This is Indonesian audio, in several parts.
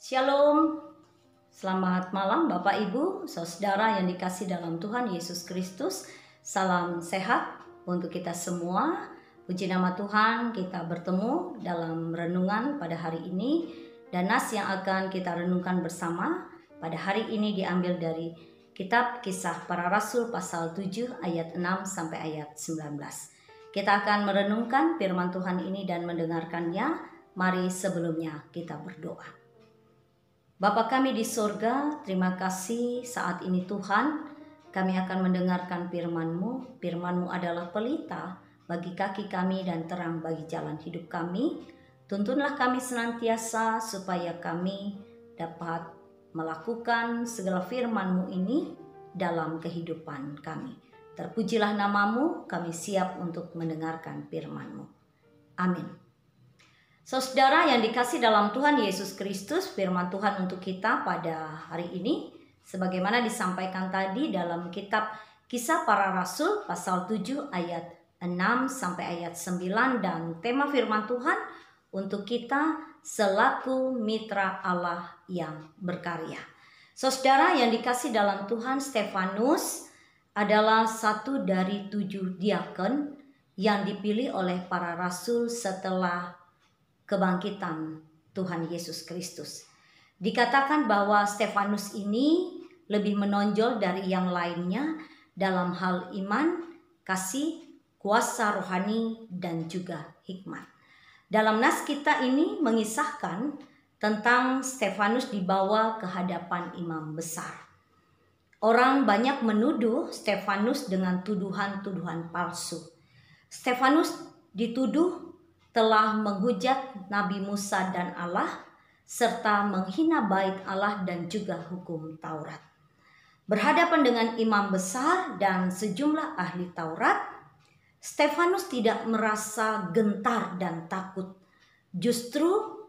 Shalom, selamat malam Bapak Ibu, saudara yang dikasih dalam Tuhan Yesus Kristus. Salam sehat untuk kita semua. Puji nama Tuhan, kita bertemu dalam renungan pada hari ini. Dan nas yang akan kita renungkan bersama pada hari ini diambil dari kitab Kisah Para Rasul pasal 7 ayat 6 sampai ayat 19. Kita akan merenungkan firman Tuhan ini dan mendengarkannya. Mari sebelumnya kita berdoa. Bapa kami di surga, terima kasih saat ini Tuhan, kami akan mendengarkan firman-Mu. Firman-Mu adalah pelita bagi kaki kami dan terang bagi jalan hidup kami. Tuntunlah kami senantiasa supaya kami dapat melakukan segala firman-Mu ini dalam kehidupan kami. Terpujilah nama-Mu, kami siap untuk mendengarkan firman-Mu. Amin. Saudara yang dikasih dalam Tuhan Yesus Kristus, firman Tuhan untuk kita pada hari ini sebagaimana disampaikan tadi dalam kitab Kisah Para Rasul pasal 7 ayat 6 sampai ayat 9, dan tema firman Tuhan untuk kita selaku mitra Allah yang berkarya. Saudara yang dikasih dalam Tuhan, Stefanus adalah satu dari 7 diakon yang dipilih oleh para rasul setelah kebangkitan Tuhan Yesus Kristus. Dikatakan bahwa Stefanus ini lebih menonjol dari yang lainnya dalam hal iman, kasih, kuasa rohani, dan juga hikmat. Dalam nas kita ini mengisahkan tentang Stefanus dibawa ke hadapan imam besar. Orang banyak menuduh Stefanus dengan tuduhan-tuduhan palsu. Stefanus dituduh telah menghujat Nabi Musa dan Allah, serta menghina bait Allah dan juga hukum Taurat. Berhadapan dengan imam besar dan sejumlah ahli Taurat, Stefanus tidak merasa gentar dan takut. Justru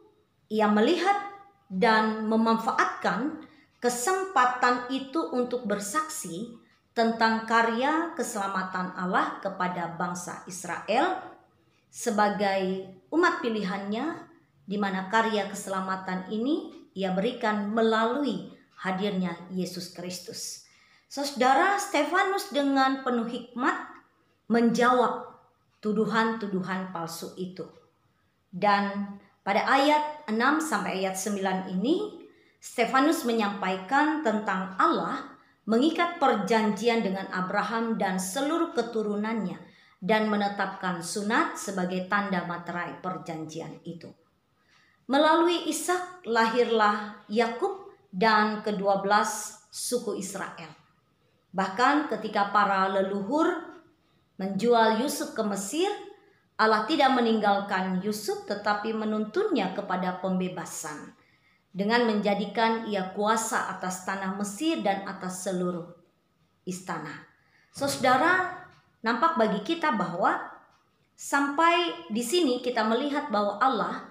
ia melihat dan memanfaatkan kesempatan itu untuk bersaksi tentang karya keselamatan Allah kepada bangsa Israel sebagai umat pilihannya, di mana karya keselamatan ini ia berikan melalui hadirnya Yesus Kristus. Saudara, Stefanus dengan penuh hikmat menjawab tuduhan-tuduhan palsu itu. Dan pada ayat 6 sampai ayat 9 ini, Stefanus menyampaikan tentang Allah mengikat perjanjian dengan Abraham dan seluruh keturunannya, dan menetapkan sunat sebagai tanda materai perjanjian itu. Melalui Ishak lahirlah Yakub dan ke-12 suku Israel. Bahkan ketika para leluhur menjual Yusuf ke Mesir, Allah tidak meninggalkan Yusuf tetapi menuntunnya kepada pembebasan dengan menjadikan ia kuasa atas tanah Mesir dan atas seluruh istana. Saudara, nampak bagi kita bahwa sampai di sini kita melihat bahwa Allah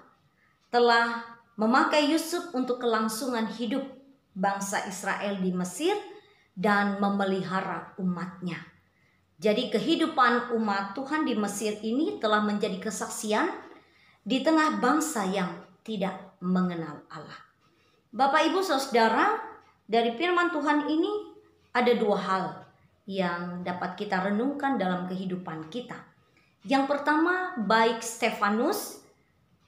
telah memakai Yusuf untuk kelangsungan hidup bangsa Israel di Mesir dan memelihara umatnya. Jadi kehidupan umat Tuhan di Mesir ini telah menjadi kesaksian di tengah bangsa yang tidak mengenal Allah. Bapak Ibu Saudara, dari firman Tuhan ini ada 2 hal yang dapat kita renungkan dalam kehidupan kita. Yang pertama, baik Stefanus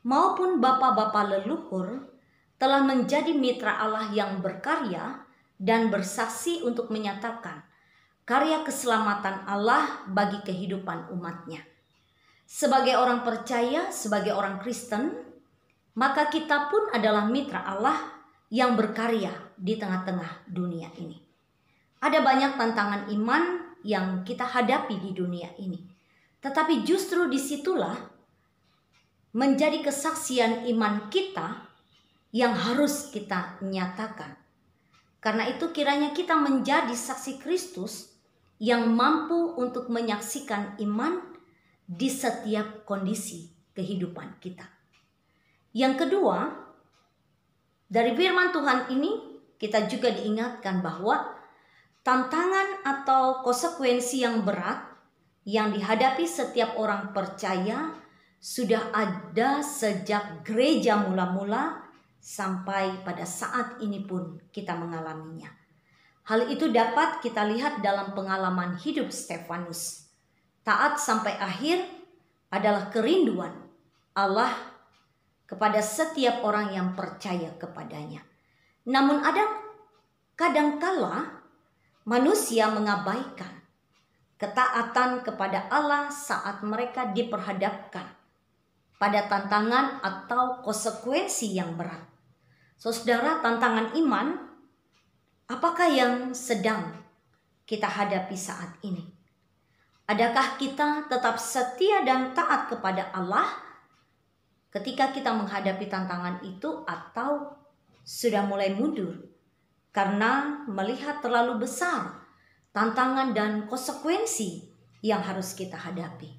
maupun bapak-bapak leluhur telah menjadi mitra Allah yang berkarya dan bersaksi untuk menyatakan karya keselamatan Allah bagi kehidupan umatnya. Sebagai orang percaya, sebagai orang Kristen, maka kita pun adalah mitra Allah yang berkarya di tengah-tengah dunia ini. Ada banyak tantangan iman yang kita hadapi di dunia ini. Tetapi justru disitulah menjadi kesaksian iman kita yang harus kita nyatakan. Karena itu kiranya kita menjadi saksi Kristus yang mampu untuk menyaksikan iman di setiap kondisi kehidupan kita. Yang kedua, dari firman Tuhan ini kita juga diingatkan bahwa tantangan atau konsekuensi yang berat yang dihadapi setiap orang percaya sudah ada sejak gereja mula-mula sampai pada saat ini pun kita mengalaminya. Hal itu dapat kita lihat dalam pengalaman hidup Stefanus. Taat sampai akhir adalah kerinduan Allah kepada setiap orang yang percaya kepadanya. Namun kadangkala manusia mengabaikan ketaatan kepada Allah saat mereka diperhadapkan pada tantangan atau konsekuensi yang berat. Saudara, tantangan iman apakah yang sedang kita hadapi saat ini? Adakah kita tetap setia dan taat kepada Allah ketika kita menghadapi tantangan itu, atau sudah mulai mundur karena melihat terlalu besar tantangan dan konsekuensi yang harus kita hadapi?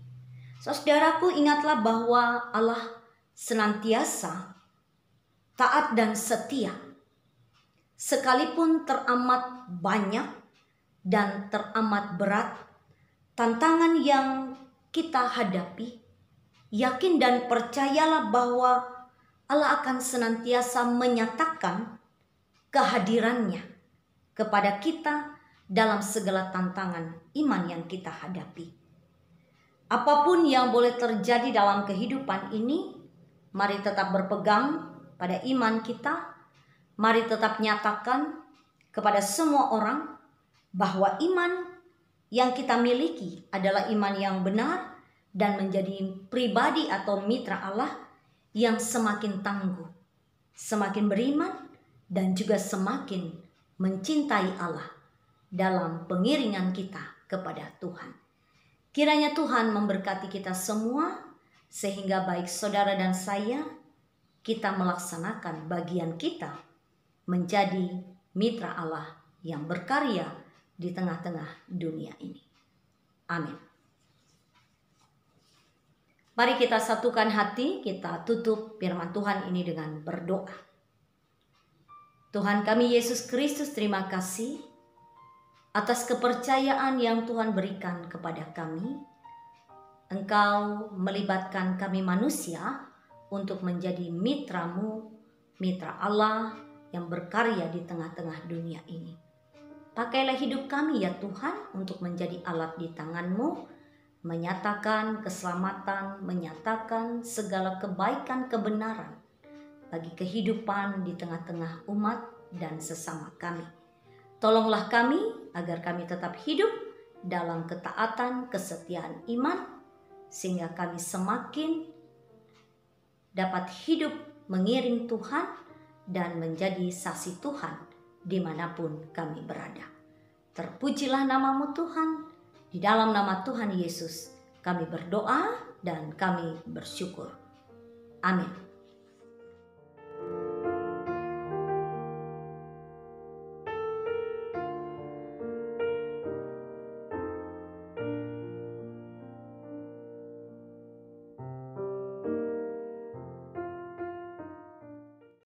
Saudaraku, ingatlah bahwa Allah senantiasa taat dan setia. Sekalipun teramat banyak dan teramat berat tantangan yang kita hadapi, yakin dan percayalah bahwa Allah akan senantiasa menyatakan kehadirannya kepada kita dalam segala tantangan iman yang kita hadapi. Apapun yang boleh terjadi dalam kehidupan ini, mari tetap berpegang pada iman kita. Mari tetap nyatakan kepada semua orang bahwa iman yang kita miliki adalah iman yang benar dan menjadi pribadi atau mitra Allah yang semakin tangguh, semakin beriman, dan juga semakin mencintai Allah dalam pengiringan kita kepada Tuhan. Kiranya Tuhan memberkati kita semua sehingga baik saudara dan saya, kita melaksanakan bagian kita menjadi mitra Allah yang berkarya di tengah-tengah dunia ini. Amin. Mari kita satukan hati, kita tutup firman Tuhan ini dengan berdoa. Tuhan kami Yesus Kristus, terima kasih atas kepercayaan yang Tuhan berikan kepada kami. Engkau melibatkan kami manusia untuk menjadi mitra-Mu, mitra Allah yang berkarya di tengah-tengah dunia ini. Pakailah hidup kami ya Tuhan untuk menjadi alat di tangan-Mu, menyatakan keselamatan, menyatakan segala kebaikan kebenaran bagi kehidupan di tengah-tengah umat dan sesama kami. Tolonglah kami agar kami tetap hidup dalam ketaatan, kesetiaan iman, sehingga kami semakin dapat hidup mengiring Tuhan dan menjadi saksi Tuhan dimanapun kami berada. Terpujilah nama-Mu Tuhan. Di dalam nama Tuhan Yesus kami berdoa dan kami bersyukur. Amin.